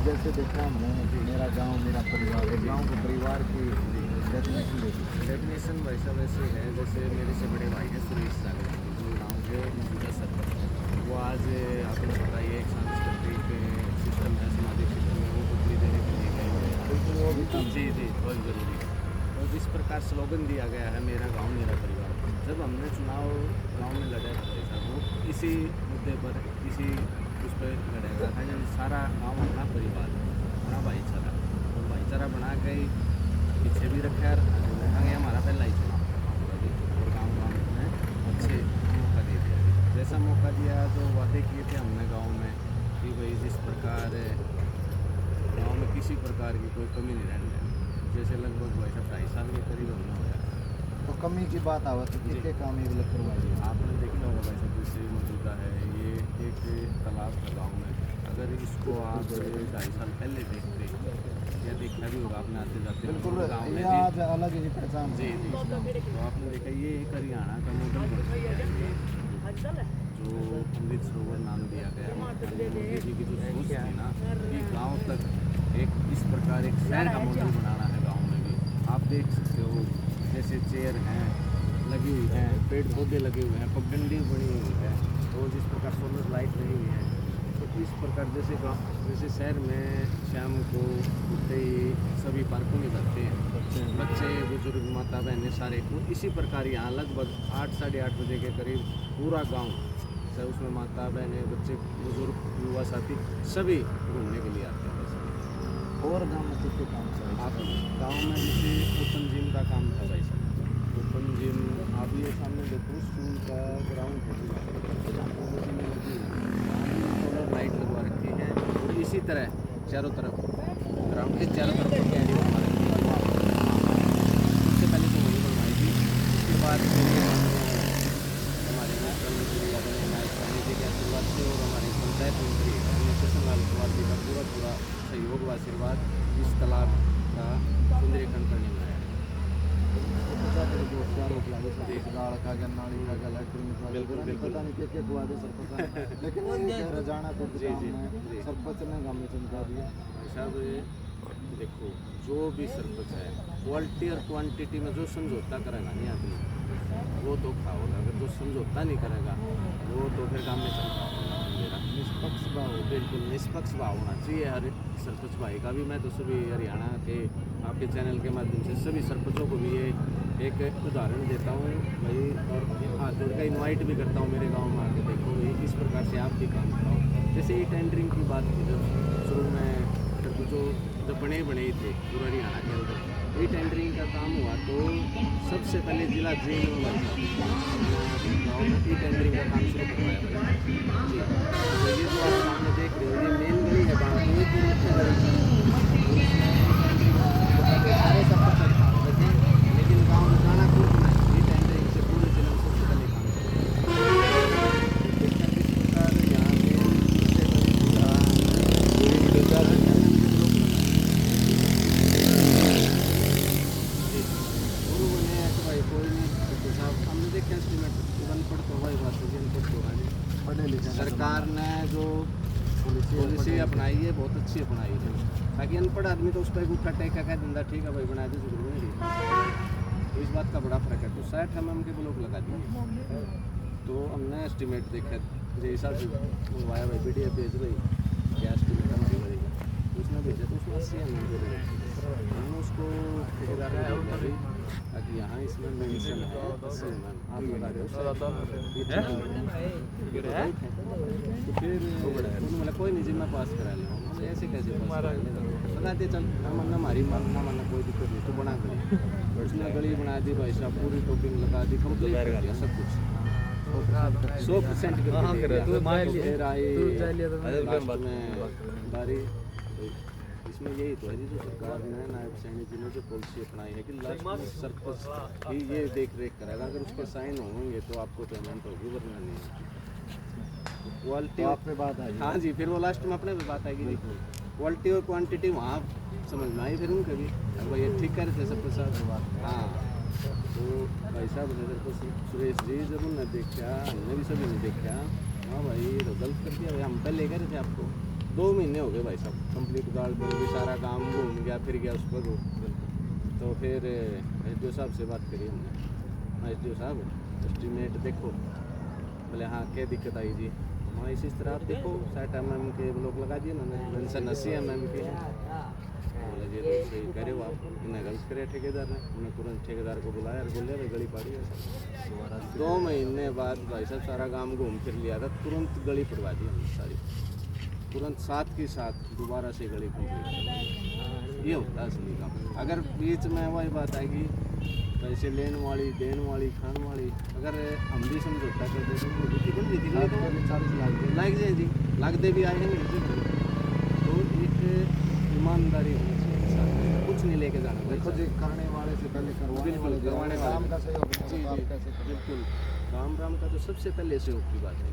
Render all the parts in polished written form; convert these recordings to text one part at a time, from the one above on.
जैसे देखा हमने मेरा गांव मेरा परिवार, एक गांव के परिवार की डेफिनेशन देखी। डेफिनेशन वैसा वैसे है जैसे मेरे से बड़े भाई हैं सुरेश सागर, जो गाँव के मौजूदा सरपंच हैं। वो आज आपको पता ही है एक सांस्कृतिक सिस्टम है, सामाजिक सिस्टम है, वो पुतली देने के लिए गए हुए हैं। बिल्कुल वो भी काम जी जी बहुत ज़रूरी है। और इस प्रकार स्लोगन दिया गया है मेरा गाँव मेरा परिवार। जब हमने चुनाव गाँव में लड़ा था भाई साहब, वो इसी मुद्दे पर इसी उस पर लड़ेगा था, यानी सारा गाँव अपना परिवार अपना भाईचारा, और भाईचारा बना के ही पीछे भी रखा है। आगे हमारा पहला ही चुनाव था और गाँव में अच्छे मौका दे दिया। जैसा मौका दिया तो वादे किए थे हमने गाँव में कि भाई जिस प्रकार गाँव में किसी प्रकार की कोई कमी नहीं रहने देनी। जैसे लगभग भाई साहब 2.5 साल के करीब हमने होया। तो कमी की बात आवा तो कितने काम ये लोग करवाइए। आपने देखा होगा भाई साहब जैसे मौजूदा है ये एक तालाब था गाँव में, अगर इसको आप 2.5 साल पहले देखते या देखना भी होगा आपने आते जाते बिल्कुल गाँव ये में आज अलग ही पहचान जी जी तो आपने देखा ये एक हरियाणा का मॉडल बन गया है, जो अमृत सरोवर नाम दिया गया। मोदी जी की जो सोच थी ना कि गांव तक एक इस प्रकार एक शहर का मॉडल बनाना है गांव में भी। आप देख सकते हो जैसे चेयर हैं लगी हुई हैं, पेड़ पौधे लगे हुए हैं, पगडंडी बनी हुई है, और जिस प्रकार सोलर लाइट लगी हुई है। तो इस प्रकार जैसे गाँव जैसे शहर में शाम को उठते ही सभी पार्कों में जाते हैं बच्चे बुजुर्ग माता बहनें सारे, तो इसी प्रकार यहाँ लगभग 8 साढ़े 8 बजे के करीब पूरा गांव सब उसमें माता बहनें बच्चे बुजुर्ग युवा साथी सभी घूमने के लिए आते हैं। और गाँव में कितने काम चाहिए। आप गांव में जैसे ओपन जिम का काम था भाई साहब, ओपन जिम आप ये सामने देखो स्कूल का ग्राउंड है, सोलर लाइट लगवा रखी है, और इसी तरह चारों तरफ ग्राउंड के चारों तरफ कैंडी बनवा रखी है। सबसे पहले तो वही बनवाई थी, उसके बाद हमारे नायक स्वामी जी के आशीर्वाद से और हमारे पंचायत मंत्री कृष्ण लाल कुमार जी का पूरा सहयोग व आशीर्वाद इस तालाब का सुंदरीकरण करने में आया। बिल्कुल, बिल्कुल। पता नहीं क्या हुआ था सरपंच लेकिन रजाना तो सरपंच ने गाँव में चमका दिया। भाई साहब ये देखो जो भी सरपंच है क्वालिटी और क्वांटिटी में जो समझौता करेगा नहीं आदमी वो तो खाओगा, अगर जो समझौता नहीं करेगा वो तो फिर काम में चलता मेरा निष्पक्ष भाव। बिल्कुल निष्पक्ष भाव होना चाहिए हर सरपंच भाई का भी। मैं तो सभी हरियाणा के आपके चैनल के माध्यम से सभी सरपंचों को भी ये एक उदाहरण देता हूँ भाई, और हाथ जोड़ कर इन्वाइट भी करता हूँ मेरे गांव में आके देखो भाई इस प्रकार से आप भी काम कराओ। जैसे ये टेंडरिंग की बात की जब शुरू में जो बने थे पूरा हरियाणा के अंदर ये टेंडरिंग का काम हुआ तो सबसे पहले जिला जेल गाँव में ये टेंडरिंग का काम शुरू करवाया जी। तो ये जो आप सामने देख रहे हो ये मेन गली है गाँव की, ये पूरी मुख्य गली सारे सब लेकिन गाँव में जाना कुछ नहीं, ये टेंडरिंग से पूरे जिले में सबसे पहले काम सरकार ने जो पॉलिसी अपनाई है बहुत अच्छी अपनाई है, ताकि अनपढ़ आदमी तो उस पर गुट्ठा टेका कह दिंदा ठीक है भाई बना दे जरूरी नहीं। तो इस बात का बड़ा फर्क है। तो 60 mm के ब्लॉक लगा दिए तो हमने एस्टिमेट देखा जो हिसाब से मंगवाया भाई PDF भेज भाई क्या एस्टिमेट हमसे बनेगा, उसने भेजा तो उसमें 80 mm के हमने उसको ताकि यहाँ इसमें मेंशन है 80 mm आप लगा रहे हो तो फिर मतलब कोई नहीं जिम्मा पास करा लेगा, मतलब ऐसे कैसे बता दे चल मानना हमारी मानना मानना कोई दिक्कत नहीं, तो बना गली उसने गली बना दी भाई साहब, पूरी टोपिंग लगा दी, कंप्लीट कर दिया सब कुछ 100% फिर आई बारी। इसमें यही तो है जी जो सरकार ने नायब सैनी जी ने जो पॉलिसी अपनाई है कि लास्ट में सरपंच ही ये देख रेख करेगा, अगर उस पर साइन होंगे तो आपको पेमेंट होगी वरना नहीं। क्वालिटी आप पे बात आई। हाँ जी, फिर वो लास्ट में अपने पे बात आएगी जी। क्वालिटी और क्वांटिटी वहाँ समझ में आई फिर उनके भी, अब ये ठीक कर थे सबके साथ। हाँ तो भाई साहब नजर को सुरेश जी जब उन्होंने देखा, हमने भी सभी ने देखा, हाँ भाई तो गलत कर दिया भाई, हम पहले कह रहे थे आपको 2 महीने हो गए भाई साहब, कंप्लीट गार्ड बन गई, सारा काम घूम गया फिर गया उस पर। तो फिर एसडीओ साहब से बात करी हमने, एसडीओ साहब एस्टीमेट देखो। बोले हाँ क्या दिक्कत आई जी? हाँ इसी तरह आप देखो 60 mm के ब्लॉक लगा दिए मैंने, मेंशन 80 mm के हैं। बोले जी तो सही करे हो आप, इन्हें गलत करे ठेकेदार ने। हमने तुरंत ठेकेदार को बुलाया और बोले भाई गली पाड़ी है। 2 महीने बाद भाई साहब सारा काम घूम फिर लिया था, तुरंत गली पड़वा दी हमने सारी, तुरंत साथ के साथ दोबारा से गली कंप्लीट। ये होता है असली काम। अगर बीच में वही बात आएगी पैसे लेने वाली, देने वाली, खाने वाली, अगर हम भी समझौता कर देते तो लाग जाए जी, लागते भी आए हैं। तो एक ईमानदारी होनी चाहिए, कुछ नहीं लेके जाना। देखो जी, करने वाले से पहले करवाने वाले, करवाने वाले। काम का सहयोग जी जी बिल्कुल, राम राम का तो सबसे पहले सहयोग की बात है।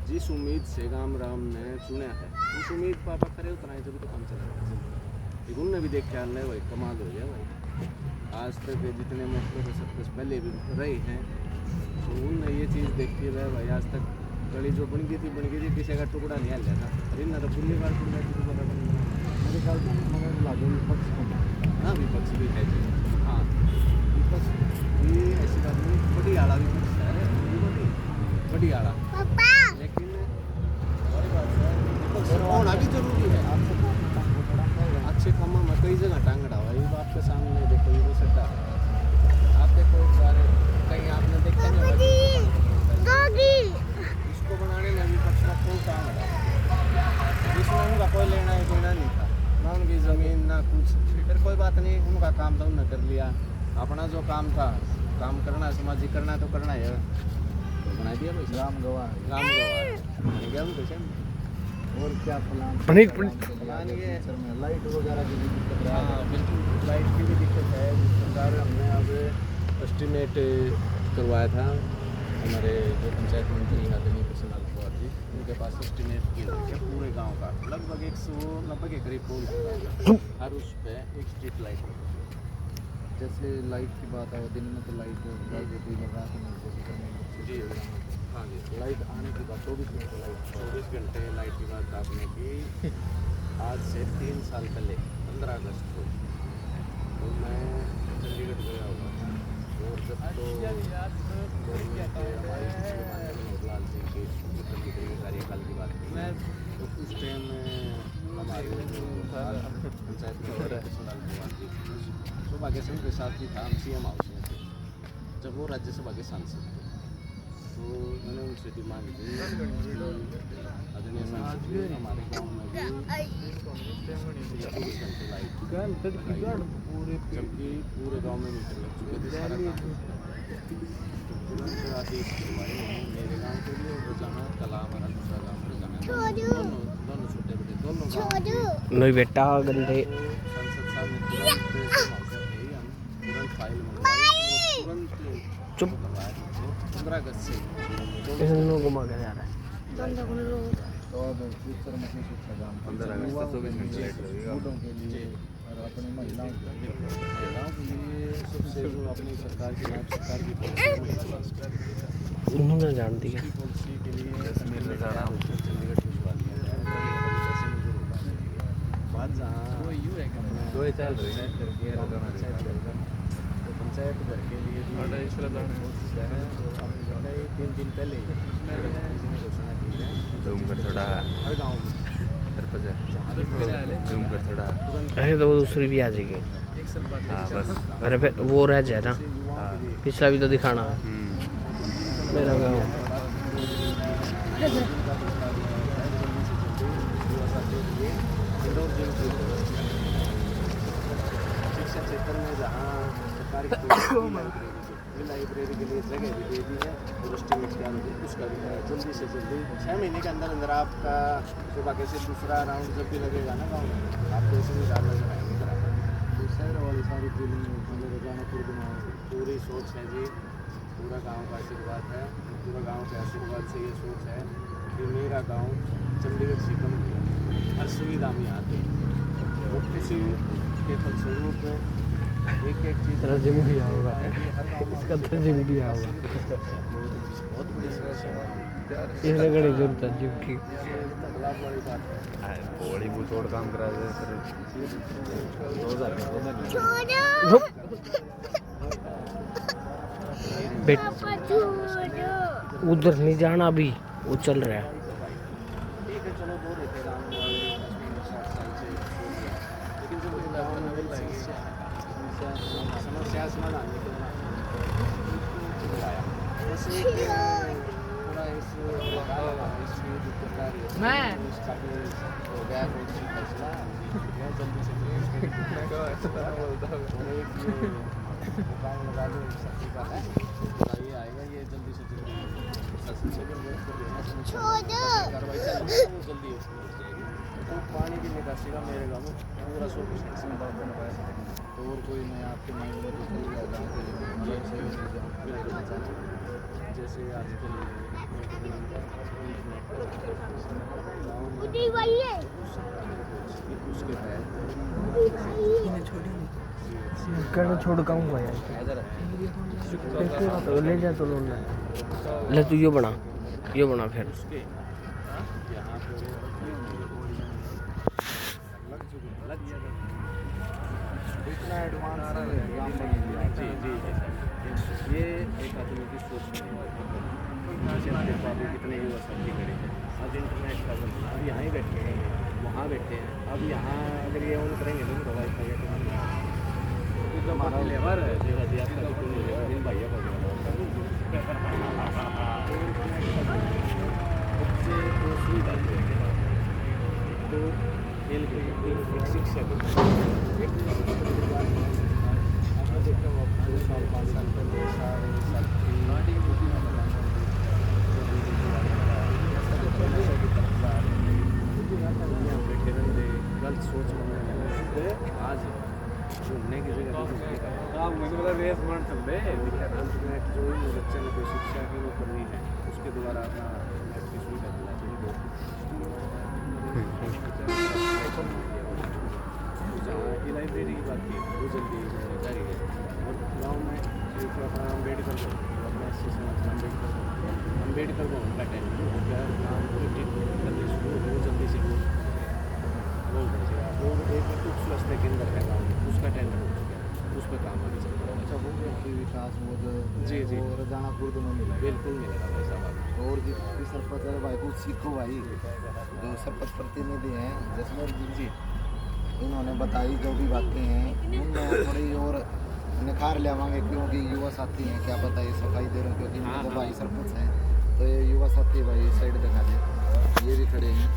जिस उम्मीद से राम ने चुना है उस उम्मीद पर आप खरे उतराए तभी तो काम चलेगा। उनने भी देखा है भाई कमाल हो गया भाई। आज तक जितने मौके पर सब कुछ पहले भी रहे हैं तो उनने ये चीज़ देखी है भाई। आज तक गली जो बन गई थी किसी का टुकड़ा नहीं हल था, अरे ना तो पुण्य बार टुकड़ा दोबारा बन गया। मेरे ख्याल से मगर लागू विपक्ष को हाँ विपक्ष भी है जी। हाँ विपक्ष ये ऐसी बात नहीं, बड़ी आड़ा विपक्ष है, बड़ी आड़ा, लेकिन वही बात है विपक्ष होना भी जरूरी है। अच्छे कामों में कई जगह टांग अड़ा हुआ है। ये आपके सामने देखो, ये वो सट्टा आप देखो एक बार कहीं आपने देखा नहीं, इसको बनाने में विपक्ष का कोई टांग अड़ा, जिसमें उनका कोई लेना देना नहीं था, ना उनकी ज़मीन ना कुछ। फिर कोई बात नहीं, उनका काम था उन्होंने कर लिया, अपना जो काम था काम करना, सामाजिक करना तो करना है, तो बना दिया भाई। राम गवाह है। राम गवाह गया उनको कैसे। और क्या प्लान प्लान ये में लाइट वगैरह की भी दिक्कत है। हाँ बिल्कुल, लाइट की भी दिक्कत है। जिस प्रकार हमने अब एस्टीमेट करवाया था, हमारे जो पंचायत मंत्री आदरणीय कृष्णलाल पवार जी, उनके पास एस्टीमेट किया है पूरे गांव का लगभग 190 के करीब पोल, हर उस पर एक स्ट्रीट लाइट। जैसे लाइट की बात है, दिन में तो लाइट होती है, रात में जी हाँ जी, लाइट आने की बात 24 घंटे लाइट, 24 घंटे लाइट की बात आपने की। आज से 3 साल पहले 15 अगस्त को तो मैं चंडीगढ़ गया हुआ था, और जब तो गवर्नमेंट के हमारे लाल सिंह के मुख्यमंत्री के कार्यकाल की बात की, तो उस टाइम हमारे जो पंचायत में कृष्णलाल पवार जी सौभाग्य सिंह के साथ ही था, हम CM हाउस में थे जब वो राज्यसभा के सांसद थे। तो मैंने उनसे डिमांड की आदरणीय सांसद जी हमारे गांव में भी 24 घंटे लाइट, जबकि पूरे गांव में मीटर लग चुके थे, सारा काम तुरंत आदेश करवाए मेरे गांव के लिए। और रोजाना कला हमारा दूसरा गाँव रोजाना, दोनों छोटे बड़े दोनों गाँव नहीं बेटा गंदे। सांसद साहब ने तुरंत फाइल मंगवाई, तुरंत चुप 15 अगस्त से इसको घुमा के जा रहा है। तो अब फ्यूचर में कुछ अच्छा काम 15 अगस्त से 24 घंटे लाइट बूढ़ों के लिए और अपनी महिलाओं के लिए सबसे जो अपनी सरकार की नायब सरकार की पॉलिसी उन्होंने जान दिया पॉलिसी के लिए चंडीगढ़ भिजवा दिया जाए। बात जहाँ दो चल रही है तो पंचायत घर के लिए है। 3 दिन पहले किसी ने घोषणा की है हर गाँव में अरे तो वो दूसरी भी आ जाएगी। हाँ बस अरे फिर वो रह जाए ना, पिछला भी तो दिखाना है मेरा गाँव। शिक्षा क्षेत्र में जहाँ सरकार की लाइब्रेरी के लिए जगह भी दे दी है और एस्टीमेट क्या होगी उसका भी है। जल्दी से जल्दी 6 महीने के अंदर अंदर आपका सौभाग्य से दूसरा राउंड जब भी लगेगा ना गाँव में, आपको इसमें डाल लगाएंगे बराबर। तो शहर वाली सारी फीलिंग रोजाना पूरी सोच है जी, पूरा गाँव का आशीर्वाद है, पूरा गाँव के आशीर्वाद से ये सोच है कि मेरा गाँव चंडीगढ़ से कम हर सुविधा में आते और किसी के फलस्वरूप एक चीज़ जिम भी आओगा, इसका तो जिम भी आओगा। बहुत बड़ी समस्या है। इसने घड़ी जरूरत है जिम की। बॉडी को छोड़ काम करा दे फिर 2000 बेट उधर नहीं जाना अभी, वो चल रहा है। ठीक है चलो दो देते लेकिन जो मुझे समस्या समाधान बस एक थोड़ा इसमें दिक्कत आ रही है मैं हो गया कोई फैसला जल्दी से काम लगा दो सब्जी का है ये आएगा ये जल्दी से कार्रवाई जल्दी तो पानी की निकासी का मेरे गाँव में पूरा 100% तो और कोई मैं आपके माइंड में निकल गया गाँव के लिए जैसे आजकल कहना छोड़ कहूँगा यार, तो ले जा तो लोना ले, तू ये बना फिर इतना एडवांस आ रहा है काम बन गया। जी ये एक आदमी की सोच है। जैसे हमारे बाबू कितने युवा साथी खड़े हैं आज इंटरनेट का जमाना, अब यहाँ ही बैठे हैं वहाँ बैठे हैं, अब यहाँ अगर ये ऑन करेंगे तो दवाई खाएगा तो हमारा लेबर है भैया का तो खेल गई एक शिक्षक देखता हूँ 2 साल 5 साल पहले गलत सोच आज घूमने की जगह रेस मान सकते जो बच्चे ने कोई शिक्षा की वो करनी है उसके द्वारा अपना की सुविधा करना चाहिए। जहाँ की लाइब्रेरी की बात की वो जल्दी जारी है और गाँव में एक अपना अम्बेडकर को अम्बेडकर को उनका टेंट काम वो जल्दी से वो एक स्वास्थ्य केंद्र है गाँव में उसका टेंडर हो चुका है उस पर काम आगे चल रहा है। अच्छा हो गया कि विकास वो जी और रजानापुर तो में मिला बिल्कुल मिलेगा भाई साहब और जितनी सरपंच है भाई कुछ सीखो भाई, जो सरपंच प्रतिनिधि हैं जसमेर जी इन्होंने बताई जो भी बातें हैं उनमें थोड़ी और निखार ले आवाएंगे क्योंकि युवा साथी हैं, क्या पता ये सफाई दे रहे हैं क्योंकि भाई सरपंच हैं तो ये युवा साथी भाई साइड दिखा दे ये भी खड़े हैं।